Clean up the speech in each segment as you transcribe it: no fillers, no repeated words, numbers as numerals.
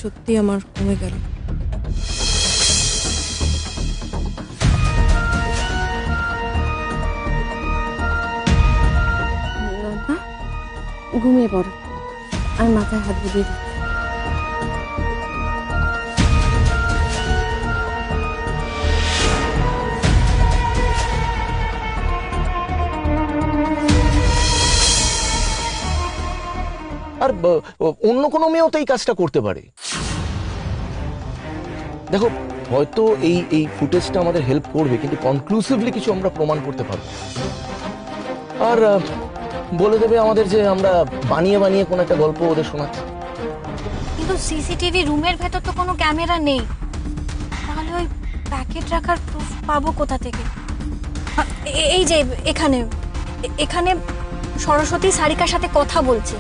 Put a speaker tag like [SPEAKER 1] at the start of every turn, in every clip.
[SPEAKER 1] সত্যি আমার কমে গেল। ঘুমিয়ে পড়ো, আমি মাথায় হাত বুলিয়ে দিচ্ছি।
[SPEAKER 2] আর অন্য কোনো মেয়েও তো এই কাজটা করতে পারে। দেখো, হয়তো এই ফুটেজটা আমাদের হেল্প করবে, কিন্তু কনক্লুসিভলি কিছু আমরা প্রমাণ করতে পারবো। আর বলে দেবে আমাদের যে আমরা বানিয়ে বানিয়ে কোনো একটা গল্প ওদের শোনাচ্ছি।
[SPEAKER 3] কিন্তু সিসিটিভি রুমের ভেতর তো কোনো ক্যামেরা নেই, তাহলে ওই প্যাকেট রাখার প্রুফ পাবো কোথা থেকে? এই যে এখানে এখানে সরস্বতী সারিকার সাথে কথা বলছে।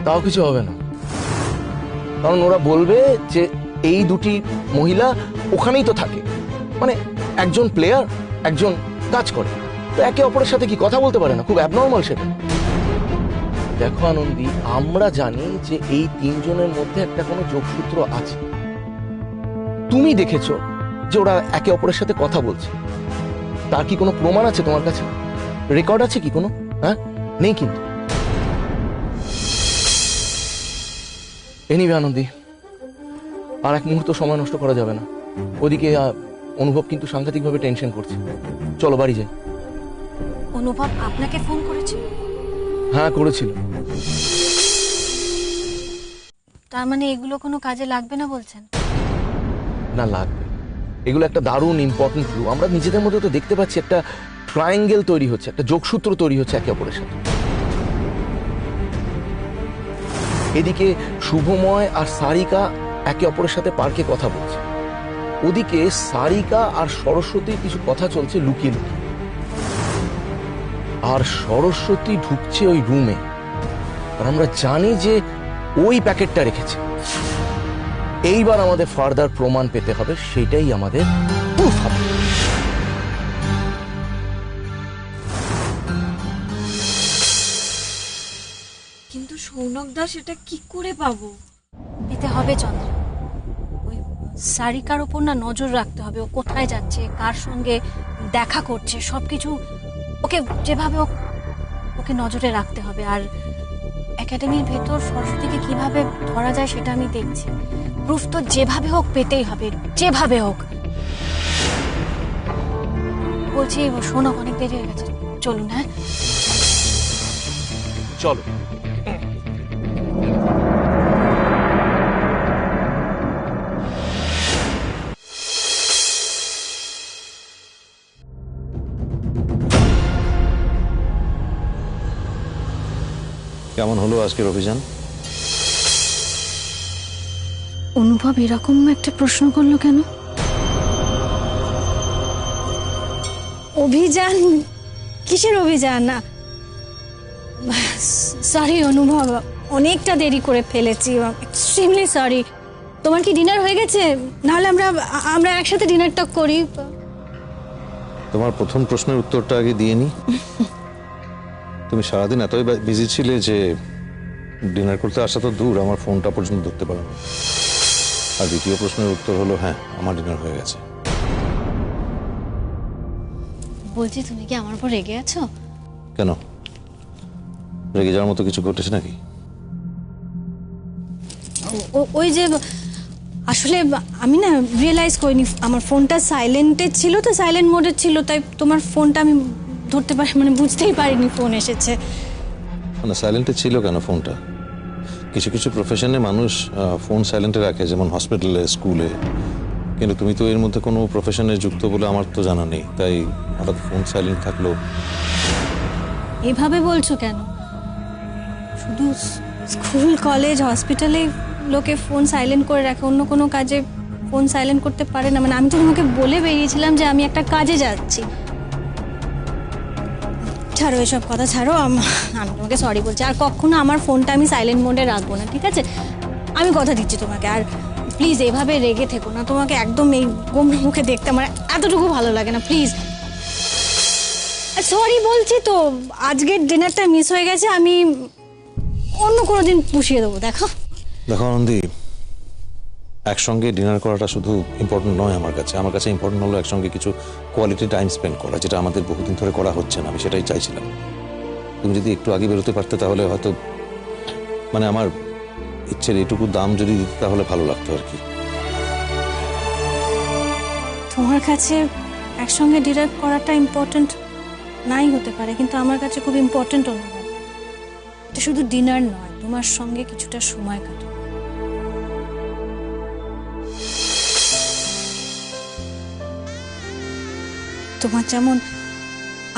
[SPEAKER 2] তাও কিছু হবে না, কারণ ওরা বলবে যে এই দুটি মহিলা ওখানেই তো থাকে, মানে একজন প্লেয়ার একজন কাজ করে, তো একে অপরের সাথে কি কথা বলতে পারে না? খুব অ্যাবনর্মাল সেটা। দেখো আনন্দী, আমরা জানি যে এই তিনজনের মধ্যে একটা কোনো যোগসূত্র আছে। তুমি দেখেছো যে ওরা একে অপরের সাথে কথা বলছে, তার কি কোনো প্রমাণ আছে তোমার কাছে? রেকর্ড আছে কি কোনো? হ্যাঁ, নেই কিন্তু। এনিওয়ে আনন্দী, আর এক মুহূর্ত সময় নষ্ট করা যাবে না। ওদিকে অনুভব কিন্তু সাংঘাতিকভাবে টেনশন করছে। চলো বাড়ি যাই।
[SPEAKER 3] অনুভব আপনাকে ফোন করেছে?
[SPEAKER 2] হ্যাঁ, করেছিল।
[SPEAKER 3] তার মানে এগুলো কোনো কাজে লাগবে না বলছেন?
[SPEAKER 2] না, লাগবে। এগুলো একটা দারুণ ইম্পর্টেন্ট ক্লু। আমরা নিজেদের মধ্যে তো দেখতে পাচ্ছি একটা ট্রায়াঙ্গেল তৈরি হচ্ছে, একটা যোগসূত্র তৈরি হচ্ছে একে অপরের সাথে। এদিকে শুভময় আর সারিকা একে অপরের সাথে পার্কে কথা বলছে, ওদিকে সারিকা আর সরস্বতীর কিছু কথা চলছে লুকিয়ে লুকিয়ে, আর সরস্বতী ঢুকছে ওই রুমে, আর আমরা জানি যে ওই প্যাকেটটা রেখেছে। এইবার আমাদের ফার্দার প্রমাণ পেতে হবে, সেটাই আমাদের প্রুফ হবে।
[SPEAKER 1] কিন্তু সৌনক দাস এটা কি করে পাবো?
[SPEAKER 3] পেতে হবে চন্দ্র। ওই সারিকার ওপর না নজর রাখতে হবে, ও কোথায় যাচ্ছে, কার সঙ্গে দেখা করছে, সবকিছু ওকে যেভাবে ওকে নজরে রাখতে হবে। আর একাডেমির ভেতর সরস্বতীকে কিভাবে ধরা যায় সেটা আমি দেখছি। প্রুফ তো যেভাবে হোক পেতেই হবে, যেভাবে হোক। বলছি শোনো, অনেক দেরি হয়ে গেছে, চলুন। হ্যাঁ
[SPEAKER 2] চলো।
[SPEAKER 4] কেমন হলো আজকের অভিযান?
[SPEAKER 3] অনুভব এরকম একটা প্রশ্ন করলো কেন?
[SPEAKER 5] অভিযান? কিসের অভিযান? সরি অনুভব, অনেকটা দেরি করে ফেলেছি, এক্সট্রিমলি সরি। তোমার কি ডিনার হয়ে গেছে? নাহলে আমরা একসাথে ডিনারটা করি।
[SPEAKER 4] তোমার প্রথম প্রশ্নের উত্তরটা আগে দিয়ে নি। তুমি সারাদিন এতই বিজি ছিলে যে ডিনার করতে আসা তো দূর, আমার ফোনটা পর্যন্ত ধরতে পারো না। আর দ্বিতীয় প্রশ্নের উত্তর হলো হ্যাঁ, আমার ডিনার হয়ে গেছে।
[SPEAKER 5] বলছি, তুমি কি আমার উপর রেগে আছো?
[SPEAKER 4] কেন, রেগে যাওয়ার মতো কিছু ঘটেছে নাকি?
[SPEAKER 5] ওই যে আসলে আমি না রিয়েলাইজ করিনি, আমার ফোনটা সাইলেন্টে ছিল, তো সাইলেন্ট মোডে ছিল, তাই তোমার ফোনটা আমি ধরতে পারি, মানে বুঝতেই পারিনি ফোন এসেছে।
[SPEAKER 4] মানে সাইলেন্টে ছিল কেন ফোনটা? কিছু কিছু প্রফেশনে মানুষ ফোন সাইলেন্টে রাখে, যেমন হসপিটালে, স্কুলে, কিন্তু তুমি তো এর মধ্যে কোনো প্রফেশনে যুক্ত বলে আমার তো জানা নেই, তাই হঠাৎ ফোন সাইলেন্ট থাকলো।
[SPEAKER 5] এভাবে বলছো কেন? শুধু স্কুল, কলেজ, হসপিটালে লোকে ফোন সাইলেন্ট করে রাখে, অন্য কোনো কাজে ফোন সাইলেন্ট করতে পারে না? মানে আমি তো তোমাকে বলে বেরিয়েছিলাম যে আমি একটা কাজে যাচ্ছি। ছাড়ো এসব কথা, ছাড়ো। আমি তোমাকে সরি বলছি, আর কখনো আমার ফোনটা আমি সাইলেন্ট মোডে রাখবো না, ঠিক আছে? আমি কথা দিচ্ছি তোমাকে। আর প্লিজ এভাবে রেগে থেকো না, তোমাকে একদম এই গোমরা মুখে দেখতে আমার এতটুকু ভালো লাগে না, প্লিজ। সরি বলছি তো, আজকের ডিনারটা মিস হয়ে গেছে, আমি অন্য কোনো দিন পুষিয়ে দেবো। দেখো
[SPEAKER 4] দেখো আনন্দি, একসঙ্গে ডিনার করাটা শুধু ইম্পর্টেন্ট নয় আমার কাছে। আমার কাছে ইম্পর্টেন্ট হলো একসঙ্গে কিছু কোয়ালিটি টাইম স্পেন্ড করা, যেটা আমাদের বহুদিন ধরে করা হচ্ছে না। আমি সেটাই চাইছিলাম। তুমি যদি একটু আগে বেরোতে পারতে তাহলে হয়তো, মানে আমার ইচ্ছের এটুকু দাম যদি দিতে তাহলে ভালো লাগতো আর কি।
[SPEAKER 5] তোমার কাছে একসঙ্গে ডিনার করাটা ইম্পর্টেন্ট নাই হতে পারে, কিন্তু আমার কাছে খুব ইম্পর্টেন্ট অনুভব। এটা শুধু ডিনার নয়, তোমার সঙ্গে কিছুটা সময় কাটানো। তোমার যেমন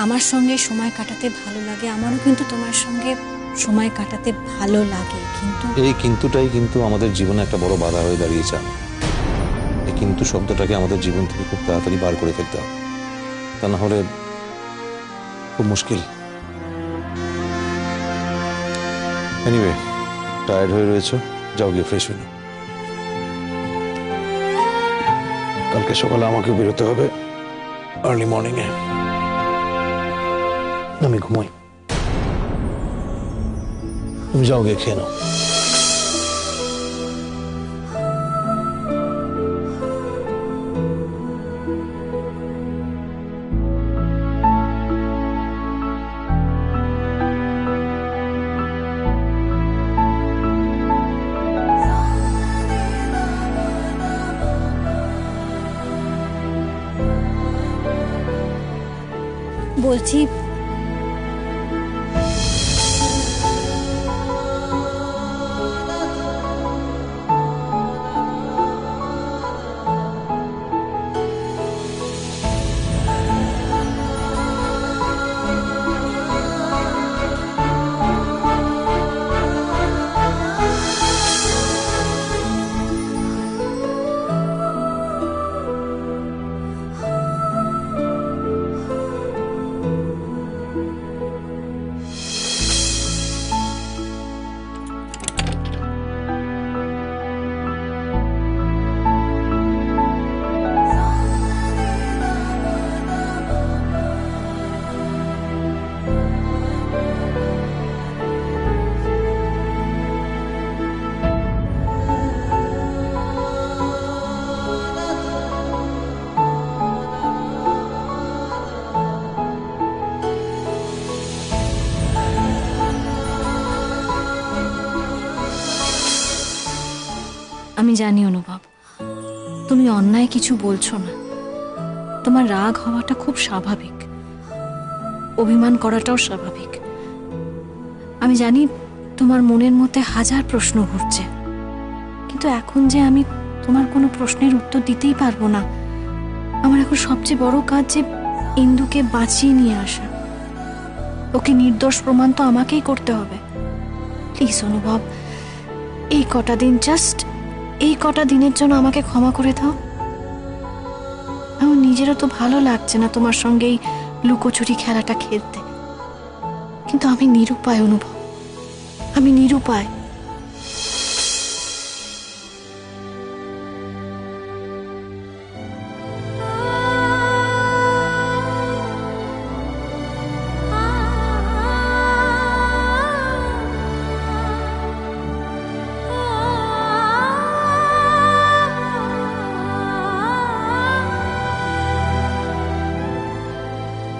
[SPEAKER 5] আমার সঙ্গে সময় কাটাতে ভালো লাগে, আমারও কিন্তু তোমার সঙ্গে সময় কাটাতে ভালো লাগে। কিন্তু
[SPEAKER 4] এই কিন্তুটাই কিন্তু আমাদের জীবনে একটা বড় বাধা হয়ে দাঁড়িয়েছে। এই কিন্তু শব্দটাকে আমাদের জীবন থেকে খুব তাড়াতাড়ি বার করে ফেলতে হবে, তা না হলে খুব মুশকিল। এনিওয়ে, টায়ার্ড হয়ে রয়েছো, যাও গিয়ে ফ্রেশ হয়ে নাও। কালকে সকালে আমাকে বেরোতে হবে আর্লি মর্নিং এ। আমি ঘুমাই, তুমি যাও গিয়ে খেয়ে নাও।
[SPEAKER 5] বলছি আমি জানি অনুভব, তুমি অন্যায় কিছু বলছো না। তোমার রাগ হওয়াটা খুব স্বাভাবিক, অভিমান করাটাও স্বাভাবিক। আমি জানি তোমার মনের মধ্যে হাজার প্রশ্ন ঘুরছে, কিন্তু এখন যে আমি তোমার কোনো প্রশ্নের উত্তর দিতেই পারবো না। আমার এখন সবচেয়ে বড় কাজ যে ইন্দুকে বাঁচিয়ে নিয়ে আসা। ওকে নির্দোষ প্রমাণ তো আমাকেই করতে হবে। প্লিজ অনুভব, এই কটা দিন, জাস্ট এই কটা দিনের জন্য আমাকে ক্ষমা করে দাও। আমার নিজেরও তো ভালো লাগছে না তোমার সঙ্গে এই লুকোচুরি খেলাটা খেলতে, কিন্তু আমি নিরুপায় অনুভব, আমি নিরুপায়।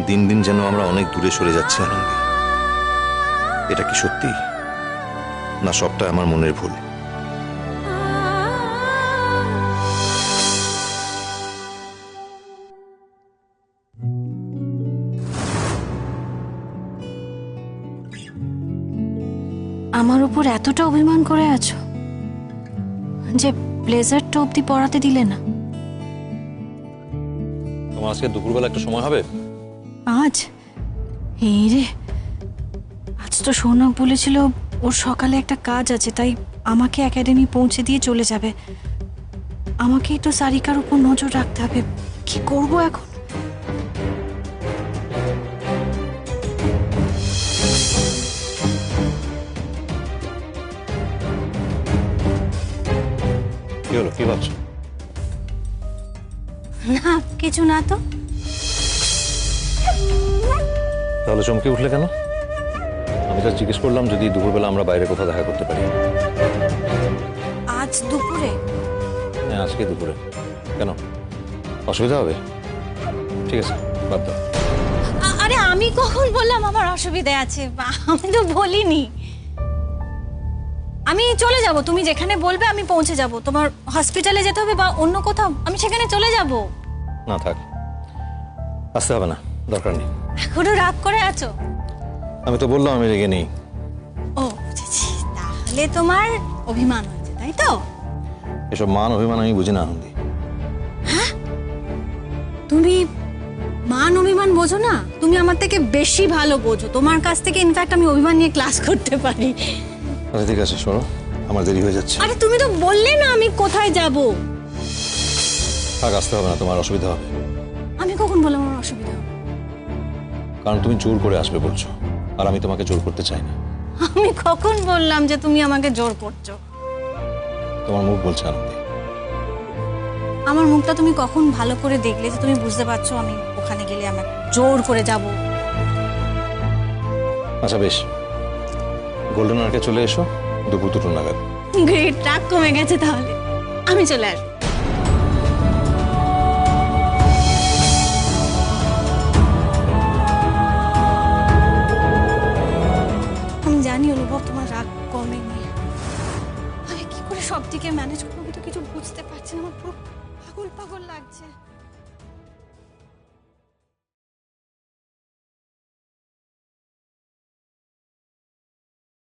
[SPEAKER 4] দিন দিন যেন আমরা অনেক দূরে সরে যাচ্ছি আনন্দী। এটা কি সত্যি, না সবটা আমার মনের ভুল?
[SPEAKER 5] আমার উপর এতটা অভিমান করে আছো যে ব্লেজারটা অব্দি পরাতে দিলে না?
[SPEAKER 4] তোমার আজকে দুপুরবেলা একটা সময় হবে?
[SPEAKER 5] আজ এই রে, আজ তো সৌনক বলেছিল ওর সকালে একটা কাজ আছে, তাই আমাকে একাডেমি পৌঁছে দিয়ে চলে যাবে। আমাকেই তো সারিকার উপর নজর রাখতে হবে। কি করব এখন?
[SPEAKER 4] কি হলো, কি ভাবছো?
[SPEAKER 3] না কিছু না তো।
[SPEAKER 4] তাহলে চমকে উঠলে কেন? আমি তো জিজ্ঞেস করলাম যদি দুপুরবেলা আমরা বাইরে কোথাও দেখা করতে পারি।
[SPEAKER 3] আজ দুপুরে?
[SPEAKER 4] হ্যাঁ, আজকে দুপুরে। কেন, অসুবিধা হবে? ঠিক আছে, বাদ দাও।
[SPEAKER 3] আরে আমি কখন বললাম আমার অসুবিধা আছে? আমি তো বলিনি। আমি চলে যাব, তুমি যেখানে বলবে আমি পৌঁছে যাব। তোমার হসপিটালে যেতে হবে বা অন্য কোথাও, আমি সেখানে চলে যাব।
[SPEAKER 4] না থাক, আসতে হবে না, দরকার নেই।
[SPEAKER 3] এখনো রাগ করে আছো?
[SPEAKER 4] আমি তো বললাম আমি রেগে নেই।
[SPEAKER 3] ও বুঝেছি, তাহলে তোমার অভিমান হয়েছে তাই তো?
[SPEAKER 4] এসব মান অভিমান আমি বুঝি না আনন্দি।
[SPEAKER 3] তুমি মান অভিমান বোঝো না? তুমি আমার থেকে বেশি ভালো বোঝো। তোমার কাছ থেকে ইনফ্যাক্ট আমি অভিমান নিয়ে ক্লাস করতে পারি।
[SPEAKER 4] আচ্ছা ঠিক আছে, সরো, আমার দেরি হয়ে যাচ্ছে।
[SPEAKER 3] আরে তুমি তো বললে না আমি কোথায় যাব।
[SPEAKER 4] থাক, আসতে হবে না, তোমার অসুবিধা হবে।
[SPEAKER 3] আমি কখন বললাম আমার অসুবিধা হবে?
[SPEAKER 4] কারণ তুমি জোর করে আসবে বলছো, আর আমি তোমাকে জোর করতে চাই না।
[SPEAKER 3] আমি কখন বললাম যে তুমি আমাকে জোর করছো?
[SPEAKER 4] তোমার মুখ বলছে আনন্দি।
[SPEAKER 3] আমার মুখটা তুমি কখন ভালো করে দেখলে যে তুমি বুঝতে পারছো আমি ওখানে গেলে আমার জোর করে যাব?
[SPEAKER 4] আচ্ছা বেশ, গোল্ডেন আর্কে চলে এসো দুপুর 2টো নাগাদ।
[SPEAKER 3] গ্রেট, রাগ কমে গেছে তাহলে। আমি চলে আসবো। আমি জানি অনুভব তোমার রাগ কমেনি। আমি কি করে সব দিকে ম্যানেজ করবো আমি তো কিছু বুঝতে পারছি না। আমার পুরো পাগল পাগল লাগছে।